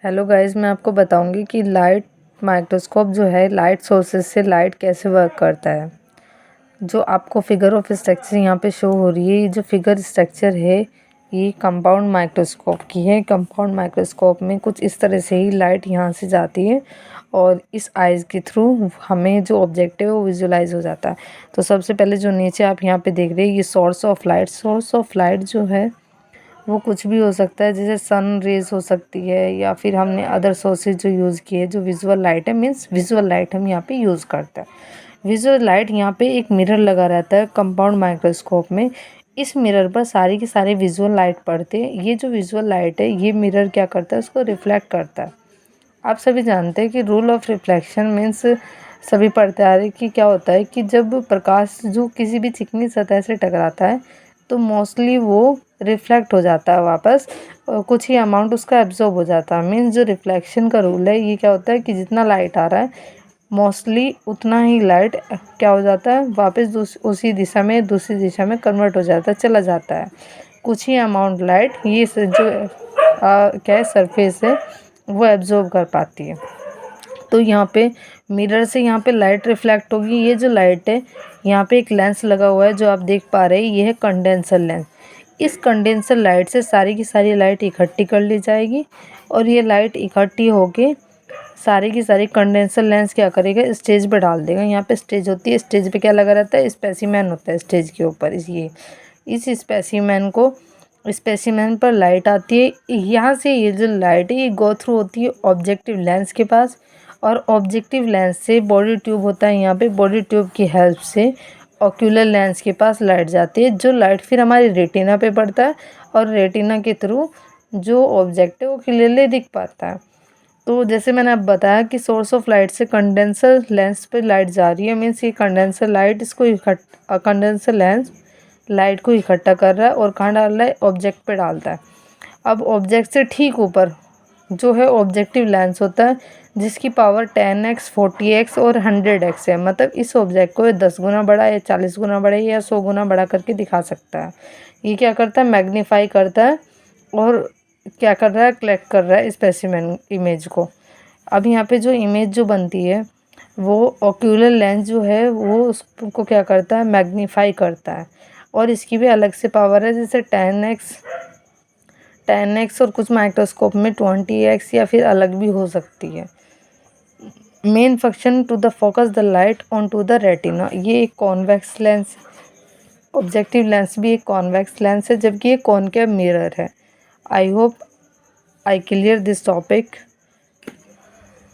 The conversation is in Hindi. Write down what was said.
हेलो गाइस, मैं आपको बताऊंगी कि लाइट माइक्रोस्कोप जो है लाइट सोर्सेज से लाइट कैसे वर्क करता है। जो आपको फिगर ऑफ स्ट्रक्चर यहाँ पे शो हो रही है, ये जो फिगर स्ट्रक्चर है ये कंपाउंड माइक्रोस्कोप की है। कंपाउंड माइक्रोस्कोप में कुछ इस तरह से ही लाइट यहाँ से जाती है और इस आइज़ के थ्रू हमें जो ऑब्जेक्ट है वो विजुलाइज हो जाता है। तो सबसे पहले जो नीचे आप यहाँ पे देख रहे हैं ये सोर्स ऑफ लाइट जो है वो कुछ भी हो सकता है, जैसे सन रेज हो सकती है या फिर हमने अदर सोर्सेज जो यूज़ किए जो विजुअल लाइट है, मीन्स विजुअल लाइट हम यहाँ पे यूज़ करते हैं। विजुअल लाइट यहाँ पे एक मिरर लगा रहता है कंपाउंड माइक्रोस्कोप में। इस मिरर पर सारी की सारी विजुअल लाइट पड़ते हैं। ये जो विजुअल लाइट है ये मिरर क्या करता है, उसको रिफ्लेक्ट करता है। आप सभी जानते हैं कि रूल ऑफ रिफ्लेक्शन मीन्स सभी पढ़ते आ रहे कि क्या होता है कि जब प्रकाश जो किसी भी चिकनी सतह से टकराता है तो मोस्टली वो रिफ्लेक्ट हो जाता है वापस, और कुछ ही अमाउंट उसका एब्जॉर्ब हो जाता है। मीन्स जो रिफ्लेक्शन का रूल है ये क्या होता है कि जितना लाइट आ रहा है मोस्टली उतना ही लाइट क्या हो जाता है, वापस उसी दिशा में दूसरी दिशा में कन्वर्ट हो जाता है, चला जाता है। कुछ ही अमाउंट लाइट ये जो क्या है सरफेस है वो एब्जॉर्ब कर पाती है। तो यहाँ पे मिरर से यहाँ पे लाइट रिफ्लेक्ट होगी। ये जो लाइट है यहाँ पे एक लेंस लगा हुआ है जो आप देख पा रहे हैं, ये है कंडेंसर लेंस। इस कंडेंसर लाइट से सारी की सारी लाइट इकट्ठी कर ली जाएगी और ये लाइट इकट्ठी होके सारी की सारी कंडेंसर लेंस क्या करेगा, स्टेज पे डाल देगा। यहाँ पे स्टेज होती है, स्टेज पे क्या लगा रहता है, स्पेसिमेन होता है स्टेज के ऊपर। इस स्पेसिमेन पर लाइट आती है। यहाँ से ये जो लाइट है ये गो थ्रू होती है ऑब्जेक्टिव लेंस के पास, और ऑब्जेक्टिव लेंस से बॉडी ट्यूब होता है यहाँ पे, बॉडी ट्यूब की हेल्प से ऑक्यूलर लेंस के पास लाइट जाती है, जो लाइट फिर हमारी रेटिना पे पड़ता है और रेटिना के थ्रू जो ऑब्जेक्ट है वो क्लियरली दिख पाता है। तो जैसे मैंने अब बताया कि सोर्स ऑफ लाइट से कंडेंसर लेंस पे लाइट जा रही है, मीन्स ये condenser light condenser lens light को इकट्ठा कर रहा है और कहाँ डाल रहा है, ऑब्जेक्ट पे डालता है। अब ऑब्जेक्ट से ठीक ऊपर जो है ऑब्जेक्टिव लेंस होता है जिसकी पावर 10x 40x और 100x है। मतलब इस ऑब्जेक्ट को 10 गुना बड़ा या 40 गुना बड़ा या 100 गुना बड़ा करके दिखा सकता है। ये क्या करता है, मैग्नीफाई करता है और क्या कर रहा है, कलेक्ट कर रहा है स्पेसिमेन इमेज को। अब यहाँ पे जो इमेज जो बनती है वो ऑक्यूलर लेंस जो है वो उसको क्या करता है, मैग्नीफाई करता है। और इसकी भी अलग से पावर है, जैसे 10x और कुछ माइक्रोस्कोप में 20x या फिर अलग भी हो सकती है। Main function to the focus the light on to the retina. ये एक कॉन्वेक्स लेंस, ऑब्जेक्टिव लेंस भी एक कॉन्वेक्स लेंस है, जबकि ये कॉनकेव मिरर है। I hope I clear this topic.